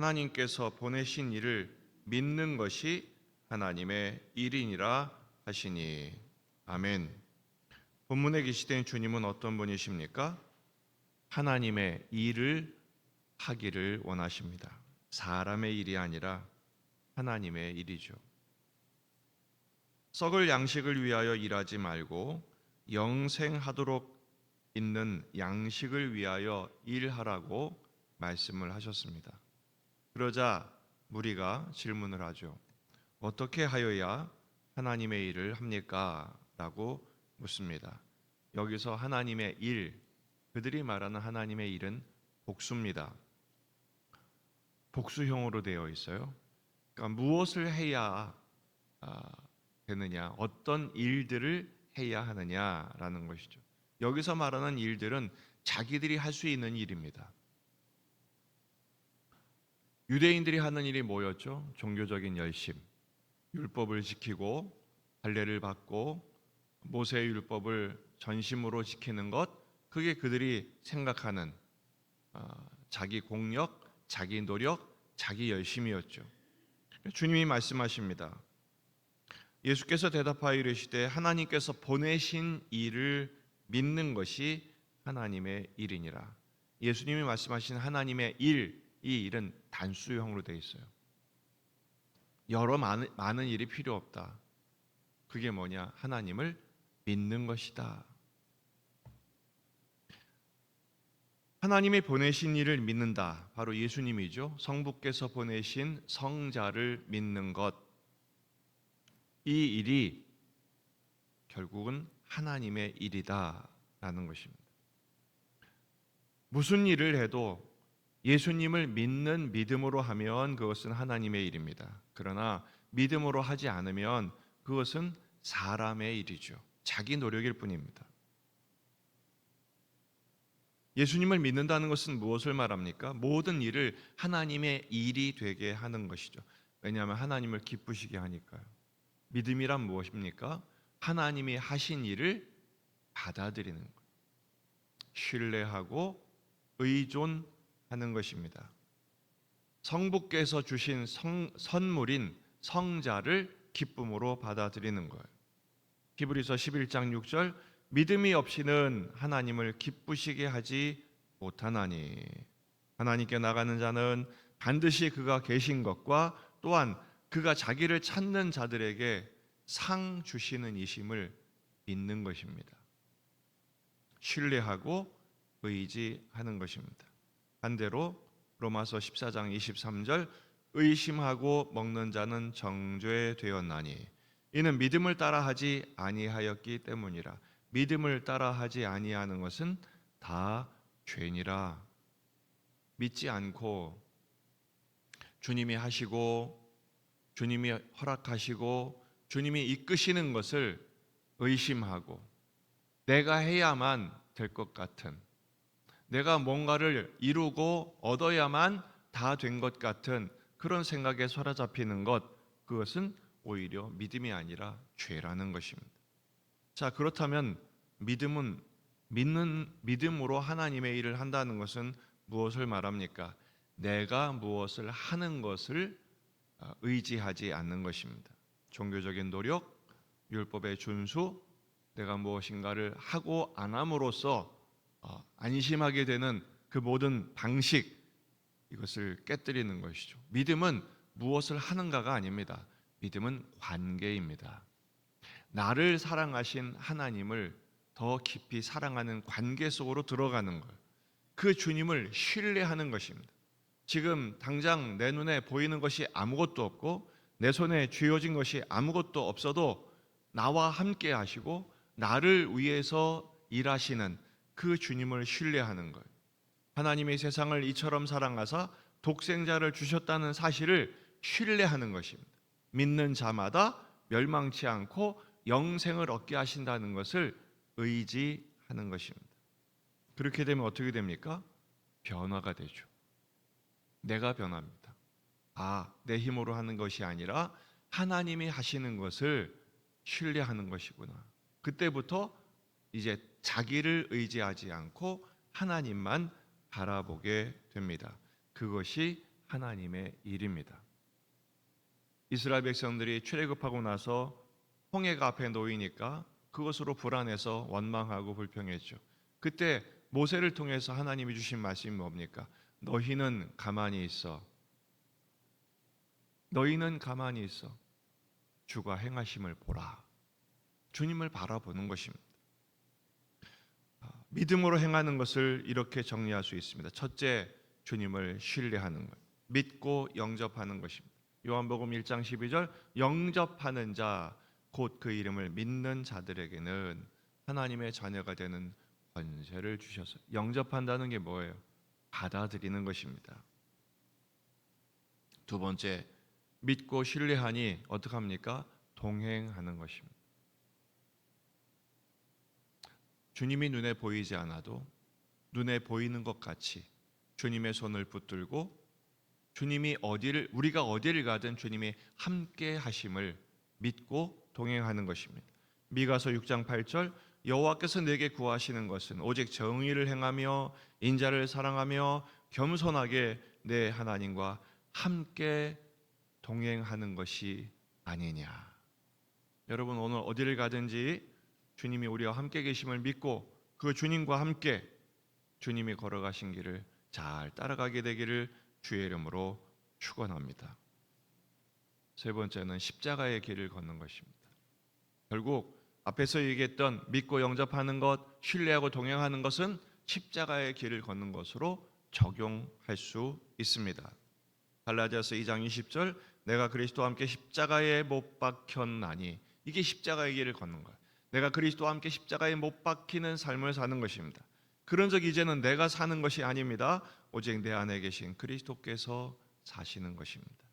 하나님께서 보내신 이를 믿는 것이 하나님의 일이니라 하시니. 아멘. 본문에 계시된 주님은 어떤 분이십니까? 하나님의 일을 하기를 원하십니다. 사람의 일이 아니라 하나님의 일이죠. 썩을 양식을 위하여 일하지 말고 영생하도록 있는 양식을 위하여 일하라고 말씀을 하셨습니다. 그러자 무리가 질문을 하죠. 어떻게 하여야 하나님의 일을 합니까? 라고 묻습니다. 여기서 하나님의 일, 그들이 말하는 하나님의 일은 복수입니다. 복수형으로 되어 있어요. 그러니까 무엇을 해야 되느냐, 어떤 일들을 해야 하느냐라는 것이죠. 여기서 말하는 일들은 자기들이 할 수 있는 일입니다. 유대인들이 하는 일이 뭐였죠? 종교적인 열심, 율법을 지키고 할례를 받고 모세의 율법을 전심으로 지키는 것, 그게 그들이 생각하는 자기 공력, 자기 노력, 자기 열심이었죠. 주님이 말씀하십니다. 예수께서 대답하여 이르시되 하나님께서 보내신 일을 믿는 것이 하나님의 일이니라. 예수님이 말씀하신 하나님의 일, 이 일은 단수형으로 되어 있어요. 여러 많은 일이 필요 없다. 그게 뭐냐? 하나님을 믿는 것이다. 하나님이 보내신 일을 믿는다. 바로 예수님이죠. 성부께서 보내신 성자를 믿는 것. 이 일이 결국은 하나님의 일이다라는 것입니다. 무슨 일을 해도 예수님을 믿는 믿음으로 하면 그것은 하나님의 일입니다. 그러나 믿음으로 하지 않으면 그것은 사람의 일이죠. 자기 노력일 뿐입니다. 예수님을 믿는다는 것은 무엇을 말합니까? 모든 일을 하나님의 일이 되게 하는 것이죠. 왜냐하면 하나님을 기쁘시게 하니까요. 믿음이란 무엇입니까? 하나님이 하신 일을 받아들이는 것, 신뢰하고 의존하는 것입니다. 성부께서 주신 선물인 성자를 기쁨으로 받아들이는 거예요. 히브리서 11장 6절, 믿음이 없이는 하나님을 기쁘시게 하지 못하나니. 하나님께 나가는 자는 반드시 그가 계신 것과 또한 그가 자기를 찾는 자들에게 상 주시는 이심을 믿는 것입니다. 신뢰하고 의지하는 것입니다. 반대로 로마서 14장 23절, 의심하고 먹는 자는 정죄되었나니 이는 믿음을 따라하지 아니하였기 때문이라. 믿음을 따라하지 아니하는 것은 다 죄니라. 믿지 않고 주님이 하시고 주님이 허락하시고 주님이 이끄시는 것을 의심하고 내가 해야만 될 것 같은, 내가 뭔가를 이루고 얻어야만 다 된 것 같은 그런 생각에 사로잡히는 것, 그것은 오히려 믿음이 아니라 죄라는 것입니다. 자, 그렇다면 믿음으로 하나님의 일을 한다는 것은 무엇을 말합니까? 내가 무엇을 하는 것을 의지하지 않는 것입니다. 종교적인 노력, 율법의 준수, 내가 무엇인가를 하고 안 함으로써 안심하게 되는 그 모든 방식, 이것을 깨뜨리는 것이죠. 믿음은 무엇을 하는가가 아닙니다. 믿음은 관계입니다. 나를 사랑하신 하나님을 더 깊이 사랑하는 관계 속으로 들어가는 것, 그 주님을 신뢰하는 것입니다. 지금 당장 내 눈에 보이는 것이 아무것도 없고 내 손에 쥐어진 것이 아무것도 없어도 나와 함께 하시고 나를 위해서 일하시는 그 주님을 신뢰하는 것. 하나님의 세상을 이처럼 사랑하사 독생자를 주셨다는 사실을 신뢰하는 것입니다. 믿는 자마다 멸망치 않고 영생을 얻게 하신다는 것을 의지하는 것입니다. 그렇게 되면 어떻게 됩니까? 변화가 되죠. 내가 변합니다. 내 힘으로 하는 것이 아니라 하나님이 하시는 것을 신뢰하는 것이구나. 그때부터 이제 자기를 의지하지 않고 하나님만 바라보게 됩니다. 그것이 하나님의 일입니다. 이스라엘 백성들이 출애굽하고 나서 홍해가 앞에 놓이니까 그것으로 불안해서 원망하고 불평했죠. 그때 모세를 통해서 하나님이 주신 말씀이 뭡니까? 너희는 가만히 있어. 너희는 가만히 있어. 주가 행하심을 보라. 주님을 바라보는 것입니다. 믿음으로 행하는 것을 이렇게 정리할 수 있습니다. 첫째, 주님을 신뢰하는 것. 믿고 영접하는 것입니다. 요한복음 1장 12절, 영접하는 자, 곧 그 이름을 믿는 자들에게는 하나님의 자녀가 되는 권세를 주셔서, 영접한다는 게 뭐예요? 받아들이는 것입니다. 두 번째, 믿고 신뢰하니 어떻게 합니까? 동행하는 것입니다. 주님이 눈에 보이지 않아도 눈에 보이는 것 같이 주님의 손을 붙들고 우리가 어디를 가든 주님이 함께 하심을 믿고 동행하는 것입니다. 미가서 6장 8절, 여호와께서 내게 구하시는 것은 오직 정의를 행하며 인자를 사랑하며 겸손하게 내 하나님과 함께 동행하는 것이 아니냐. 여러분, 오늘 어디를 가든지 주님이 우리와 함께 계심을 믿고 그 주님과 함께 주님이 걸어가신 길을 잘 따라가게 되기를 주의 이름으로 축원합니다. 세 번째는 십자가의 길을 걷는 것입니다. 결국 앞에서 얘기했던 믿고 영접하는 것, 신뢰하고 동행하는 것은 십자가의 길을 걷는 것으로 적용할 수 있습니다. 갈라디아서 2장 20절, 내가 그리스도와 함께 십자가에 못 박혔나니, 이게 십자가의 길을 걷는 거예요. 내가 그리스도와 함께 십자가에 못 박히는 삶을 사는 것입니다. 그런 적 이제는 내가 사는 것이 아닙니다. 오직 내 안에 계신 그리스도께서 사시는 것입니다.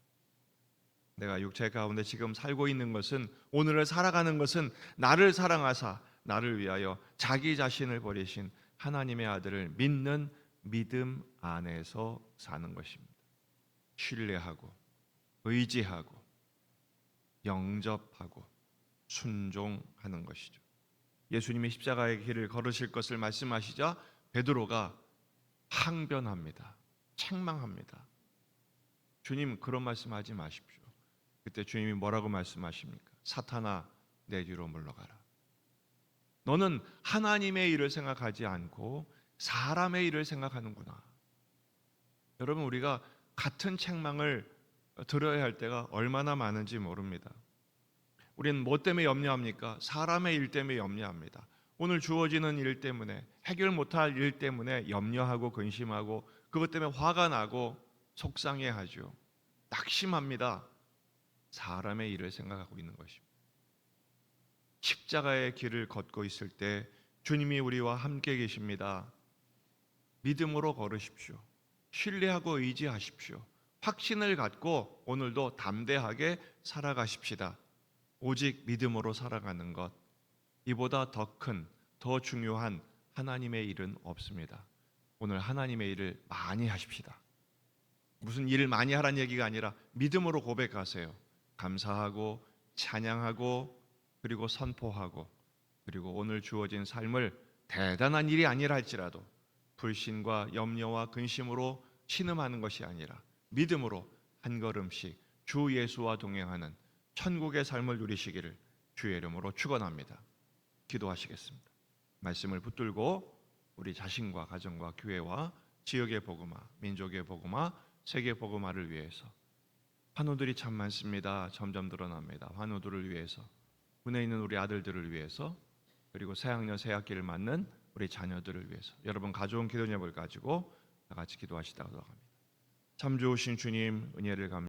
내가 육체 가운데 지금 살고 있는 것은, 오늘을 살아가는 것은 나를 사랑하사 나를 위하여 자기 자신을 버리신 하나님의 아들을 믿는 믿음 안에서 사는 것입니다. 신뢰하고 의지하고 영접하고 순종하는 것이죠. 예수님이 십자가의 길을 걸으실 것을 말씀하시자 베드로가 항변합니다. 책망합니다. 주님, 그런 말씀하지 마십시오. 그때 주님이 뭐라고 말씀하십니까? 사탄아, 내 뒤로 물러가라. 너는 하나님의 일을 생각하지 않고 사람의 일을 생각하는구나. 여러분, 우리가 같은 책망을 들어야 할 때가 얼마나 많은지 모릅니다. 우리는 뭐 때문에 염려합니까? 사람의 일 때문에 염려합니다. 오늘 주어지는 일 때문에, 해결 못할 일 때문에 염려하고 근심하고 그것 때문에 화가 나고 속상해하죠. 낙심합니다. 사람의 일을 생각하고 있는 것입니다. 십자가의 길을 걷고 있을 때 주님이 우리와 함께 계십니다. 믿음으로 걸으십시오. 신뢰하고 의지하십시오. 확신을 갖고 오늘도 담대하게 살아가십시다. 오직 믿음으로 살아가는 것, 이보다 더 큰, 더 중요한 하나님의 일은 없습니다. 오늘 하나님의 일을 많이 하십시다. 무슨 일을 많이 하라는 얘기가 아니라 믿음으로 고백하세요. 감사하고 찬양하고 그리고 선포하고, 그리고 오늘 주어진 삶을 대단한 일이 아니라 할지라도 불신과 염려와 근심으로 신음하는 것이 아니라 믿음으로 한 걸음씩 주 예수와 동행하는 천국의 삶을 누리시기를 주의 이름으로 축원합니다. 기도하시겠습니다. 말씀을 붙들고 우리 자신과 가정과 교회와 지역의 복음화, 민족의 복음화, 세계 복음화를 위해서, 환우들이 참 많습니다. 점점 늘어납니다. 환우들을 위해서, 군에 있는 우리 아들들을 위해서, 그리고 새학년 새학기를 맞는 우리 자녀들을 위해서 여러분 가져온 기도 제목을 가지고 다 같이 기도하시다가 합니다. 참 좋으신 주님, 은혜를 감사합니다.